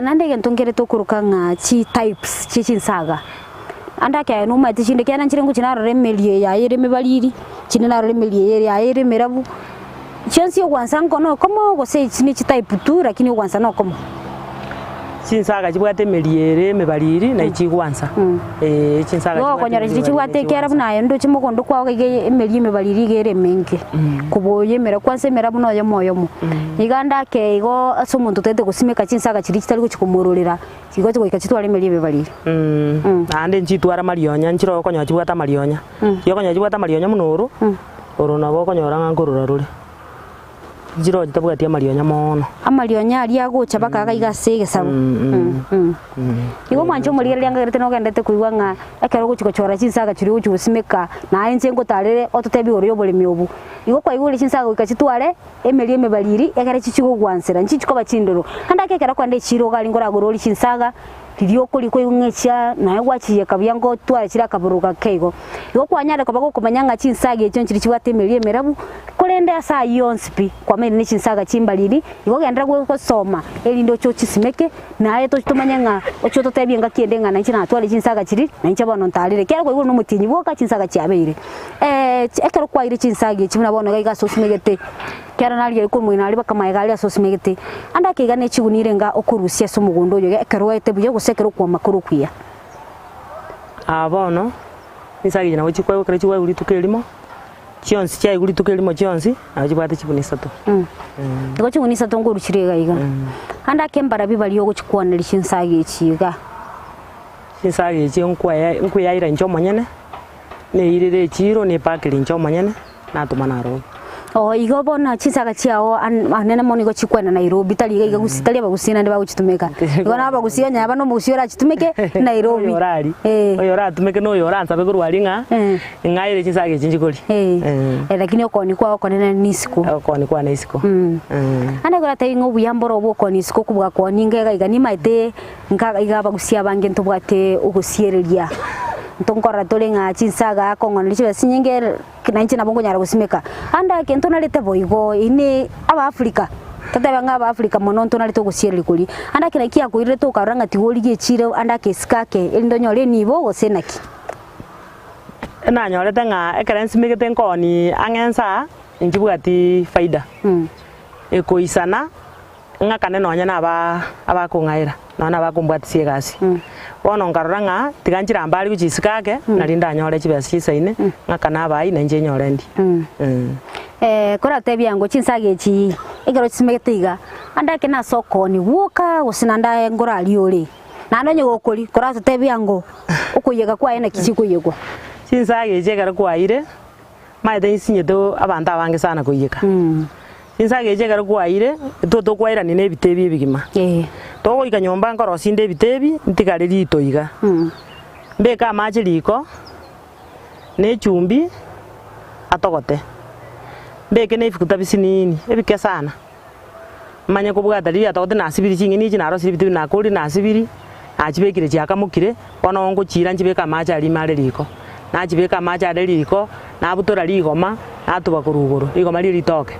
nande gentongere tokuruka nga chi types chinsaga anda ke no mati chinde kana chire nguchinaro remelie ya ire mebaliri chinena remelie ya ire merabu chensi ogwansango no komo gose chini chi type tu lakini ogwansano komo chinsaga chibwate meliere mebaliri na ichigwansa chinsaga yo konyara chibwate kera bunayo ndo chimogondo kwa ge emelie mebaliri gere menge kuboye mera kwanse mera buno yo moyomo iganda ke igo asumuntu tete gusimeka chinsaga chiri kitari guchikumururira kigo cyo ikachitwara emelie mebaliri ande nchitwara marionya nchiro konya chibwata marionya yo konya chibwata marionya munoro oro nabo konyora ngangurura ruri jiro tabwatia marionya mono amarionya ali agocha bakaga igase sabu igo mwanjo muri ali anga no gendete kuigwa nga akero guchikochora chinsaga chiri guchusimeka na enze ngo tarere ototebi oro bole miobu igo kwa igule chinsaga ikachitware emelie mebaliri ekare chichigo gwansera nchichiko bachindoro kanda kekera kwande chiro gali ngora goroli chinsaga lirio kuri ko ng'echa na gwachiye kabyango twara chira kaburuka kego igo kwanyara ko bagokomanyanga chinsaga echo nchiri chiwatemelie merabu kurende asa yonspi kwa mene ni chinsaga chimbaliri igo gendera gwo soma elindo cho chisimeke na aye to tumanyanga ocho totebye ngakiende ngana china twali chinsaga chiri na nchabono ntalire kera ko igulu no mutinyi boka chinsaga chiabeire ekero kwa ire chinsaga chimuna bono gaiga sosimegete kera nali ko mwina ali bakamayigali asosimegete anda kigane chigunire nga okurusia somugondo yo ekero etebuye gusekero kwa makuru kwiya abono nisagi na wichi kwa kare chiwa uri tukelimo chionsi chai uri tukelimo chionsi ajibate chibunisa to ngo chibunisa to nguru chirega iga anda kembara bibali yo guchikwana lishinsagi chiga chinsaga nkuyaira ncho manyene ne irire chiro ne pakiri ncho manyene na tumanaro igo bona chinsaga chiao anene moni go chikwena Nairobi tali iga gusitali abagusina ndiba guchitumeka igo na abagusiyo nyaba no musiora chitumeke Nairobi oyo ratumeke no yo ranza be kurwalinga ngaire chinsaga chinjikoli lakini okoni kwa okonene nisiko okoni kwa nisiko ane gora tayi ngo buyamboro bwo nisiko kubwa ko ninga iga ni maite nka iga abagusiya bange ntubwate ugusiereria ntonkora tolenga chinsaga kongo nilicho sinyenge kinanchi na bongo nyara gusimeka anda kento nalete boigo ine aba Afrika tatebanga aba Afrika mono ntonalete gusiereri kuri anda kinakia kuire to karanga tigoli gechire anda keskake elindonyole nibo gosenaki na nyorete nga ekerensimegete nkoni angensa njibugati faida ekoisana nga kaneno nya na aba kungaira na bakumbwatisie gasi bono ngaranga tiganjira mbali kuchisikake nalinda nyore chibesi chisaine ngakana bai nanje nyore ndi kora tebia ngo chinsage chi igero chisimetiga anda kena sokoni woka usinanda ngora liole na nonye gokori kora tebia ngo ukuyega kwa ena kichikuyegwa chinsage jegara kwa ire maide isinyeto abanda bange sana kuyeka chinsage jegara kwa ire to kwa ira nine bitebi bigima togo ikanyomba nkoro sinde bitebi ntikare litoiga mbeka maji liko ne chumbi atogote mbeke ne ifukuta bisinini ebike sana manya kubugata ri atogote nasibiri chingini chinaro sibiti nakuri nasibiri achibekire chiakamukire bono ngo chira njibeka maji ali mare liko nachibeka maji ali liko nabutora ligoma natuba kuruguru ligoma litoke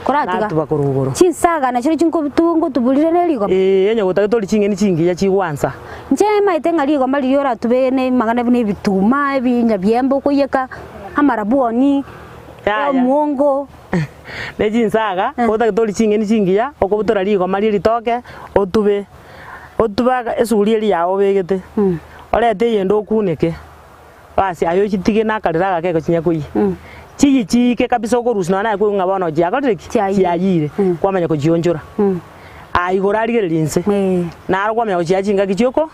koratiga tubakuruguru chinsaga na chiri chinko tungo tubulire neligo yenye gutagitori chingeni chingi ya chiwansa nje maite ngaligo mali yora tubene magana bine bituma ebinya byembo kuyeka amarabuoni ya muongo ne chinsaga gutagitori chingeni chingi ya okobutora ligo mali litoke otubaga esuri eli yawo begete olete yendo kuneke basi ayo chitige nakaliraga keko chinya kuyi chike kabisa okorusina na kwe ngabono jagotriki chiayire kwamanya ko jionjora aigorari gerinse na aro kwamanya ko chiachinga kichoko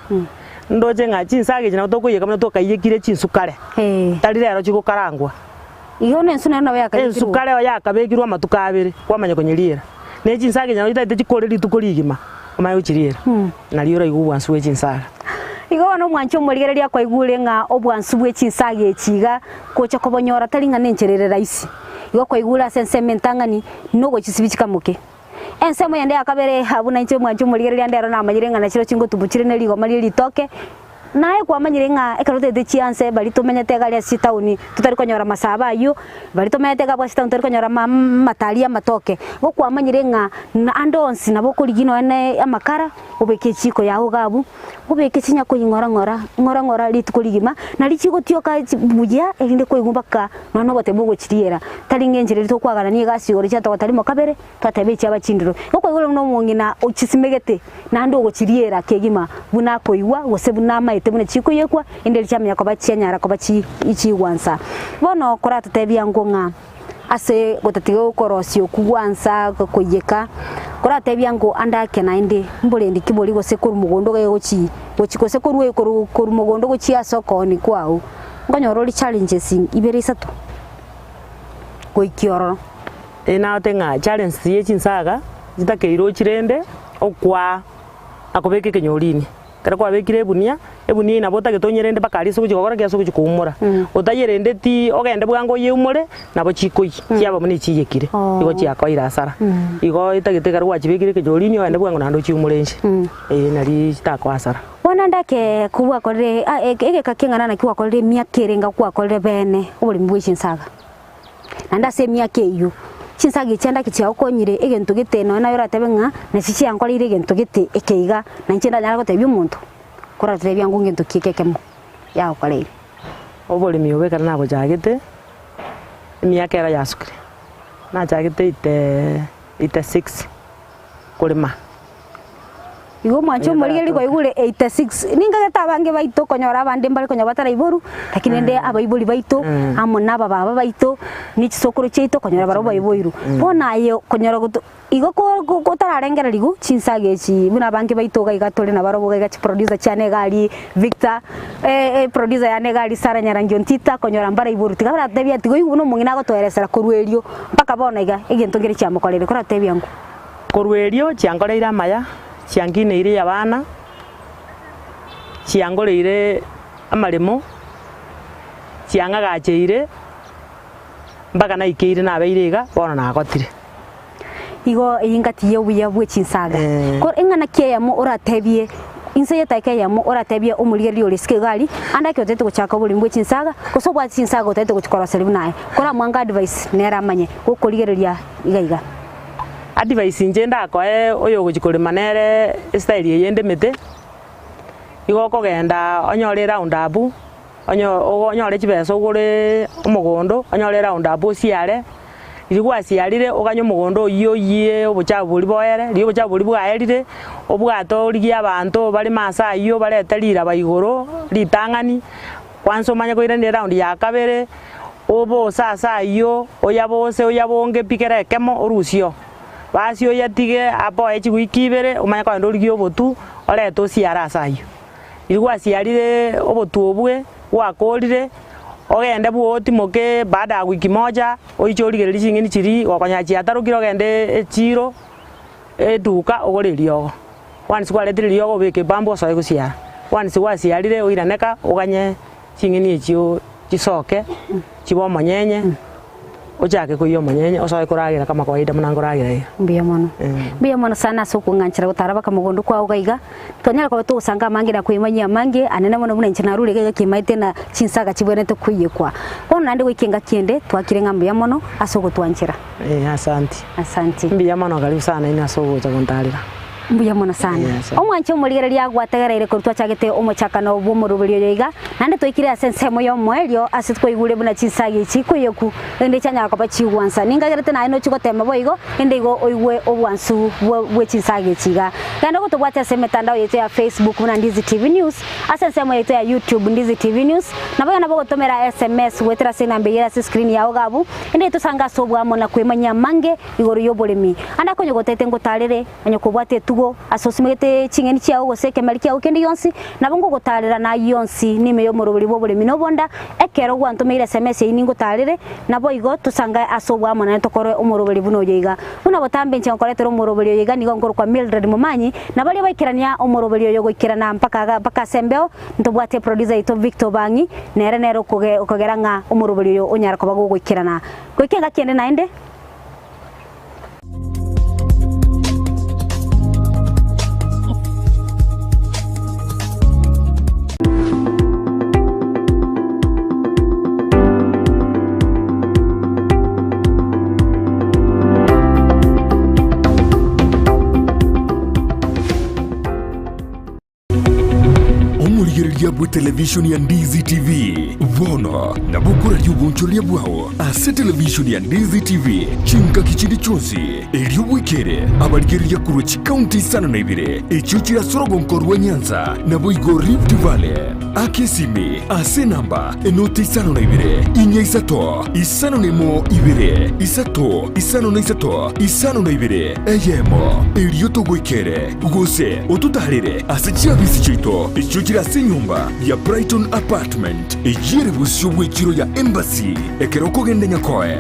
ndoje nga chinsage jina to kuyeka mna to kayekire chinsukare tari rero chiko karangwa iyo nensuna na yaka ensukare yaka begirwa matukabere kwamanya ko nyirira ne chinsage jina ita chikoreri tukorigima amayo chirira na liora igubwa nsuwe chinsaga igo no mwancho murigereria kwa igure nga obwansu bwe chinsage chiga kocha kobonyora taringa nencherere raisi igo kwa igura sensementangani nogo chisibikika muke ensemo yende akabere habuna nche mwancho murigereria ndero na amanyirenga na chiro chingo tubuchire ne ligo mali litoke nae kwa amanyirenga ekarote de chianse bali tumenyete gali asitauni tutari konyora masaba ayo bali tumenyete gabwa sitauni tutari konyora matalia matoke go kwa amanyirenga na andonsi nabo kuligino ene amakara ubeke chiko yaho gabu ubeke chinya ko ngora litukuligima na lichiko tioka buja elinde ko igumbaka nono bote bugo chiriera talingenjere lito kwagana ni gasi ori chato watalimo kabere tatebe chaba chindiro uko igolo no mungina uchisimegete na ndo go chiriera kegima buna ko iwa gose buna maite buna chiko yekwa ende lichamya ko bachianyara ko bachi ichi wansa bono kora tatebia ngonga ase gotatigo korosio kuwansa koyeka kora tebia ngo anda kenainde mbole ndikiboli gose kuru mugondo ga yochi gochikose kuru mugondo gochi asokoni kwao ngonyoro li challenges ibere isatu koikioro ena tenga challenge ye chinsaga zitakeiro chirende okwa akobeke kenyorini kara kwa bekire ebunia nabota getonyerende bakari so kugikora kya so kukumura utayerende ti ogende bwango yeumure nabo chikoi cyaba muni chiyekire igo cyakwaira asara igo itagitegara wachibekire kenyorini ogende bwango nando chiumurenje nari chitakwa asara wana ndake kuwa kore ege kakengana na kiwa kore miakerenga kwa kore bene ubuli mbwishi nsaga nanda se miakeyu chinsaga chenda kichya ukonyire egento giteno na yora tebenga na chichi yankolire egento gite ekeiga na nchenda nyara gotebya umuntu kora tebya ngo ngento kikekemo ya ukolire obuli miyobe kana nabo jagete miakera yasukire na jagete ite 6 kulima igo mwancho murigeri ko igure 86 ninga geta bange baito konyora bande mbali konya batara iboru lakini nde abaibori baito amo naba baba baito ni chisokoro cheito konyora baro baiboiru bona yo konyora gutu igo ko tararengera rigu chinsage chi buna bange baito ga igatore na baro ga chi producer chane gali Victor producer ya negali Sara Nyarangi Ntita konyora mbara iboru tigabara tebia tigo igu no mungina go toeresera kuruerio mpaka bona iga igentongere cha mukorere kora tebia ngo kuruerio chiangoreira maya chiangineire abana chiangoreire amaremo chiangagacheire mpaka naikeire nabeirega bona nagotire igo ingati yebuya bwe chinsaga ko ingana kiyamo uratebie inse yetake yamo uratebie umurigeri uriske gali anda kyo tete guchaka buri mbwe chinsaga kusobwa chinsaga tete guchikora seribu naye kora mwanga advice nera manye gukurigereria igaiga advice njenda ko oyo guchikore manere style yende mete igo kogenda onyore round up onyore chibeso gure umugondo onyore round up siare irigwa siarire oganyo mugondo yiye obuchabu buri boere riyo obuchabu buri bwaerire obwato rigia abantu bari masa iyo bareterira baigoro ritangani kwanso manya koirane round ya kabere obo sasa iyo oyabose oyabonge pikere kemo orusio basio yatige apo echigwikibere umanya kwa ndorigio obotu oreto siara sayo irigwa siarire obotu obwe wakorire ogende bwotimoke baada ya wiki moja oichorigereri chingeni chiri okonyachi atarukiro gende echiro eduka ogorerio wansi kwaretiriri ogo beke bambo so igusia wansi wasiarire oiraneka oganye chingeni echio chisoke chibo monyenye ochake kuyo monyenye osoe kuragira kama kawaida munanguragira mbia mono sana sukunganchira utaraba kama gondo kwa ugaiga tonyara kwa tusanga mangi na kwimanyia mangi anene mono muna nchina rule gege kimaite na chinsaga chibwene to kuyekwa kono nande wikinga kiende twakire ngambia mono asugo twanchira asante mbia mono karibu sana ina asugo chagontarira mbuya mono sana omwancho murigereria gwategereire kurutwa chagete omochakano bw'omurubirio yoiga nande twikire asense moyo mwelio asitko igure buna chinsagi chikuyeku ende chanya kwa chiwansa ningagerete na ino chigotema boigo ende igo oigwe obwansu bwe chinsagi chiga kandi go tubwate ase mitandao yetu ya Facebook na Ndizi TV News asense moyo yetu ya YouTube Ndizi TV News nabaga nabo gotomera SMS wetera sina mbeyera se screen ya ogabu ende tusanga sobwa mona kwemanya mange igoro yobolemi anda konyo gotete ngotarire anyo kubwate asosimete chingeni chiao goseke maliki au kendi yonsi nabongo gotarira na yonsi nime yo morobiri bo bolemi no bonda ekero gwanto meira SMS ini ngotarire nabo igo tusanga asobwa mona tokoro omorobiri buno yiga una botambe nche ngoretero omorobiri yiga nigo ngoro kwa Mildred Mumanyi nabali baikirania omorobiri yo goikirana mpaka sembeo ntobwate producer ito Victor Bangi nero kogeranga omorobiri yo onyara ko bago goikirana goikenga kiende naende bwe television ya Ndizi TV vono na bukura yubuncholia bwao ase television ya Ndizi TV chinka kichindi chonsi elio wikere abarigeri kuru county sana na ibire echo chira sorogo nkorwa Nyanza na boigo Rift Valley akesimi ase namba enoti sana na ibire inya isato isano nemo ibire isato isano na isato isano na ibire eyemo elio to wikere gose otutarire ase chiabisi chito echo chira senyumba ya Brighton Apartment ejire busyo bwekiro ya Embassy ekero kogende nyakoe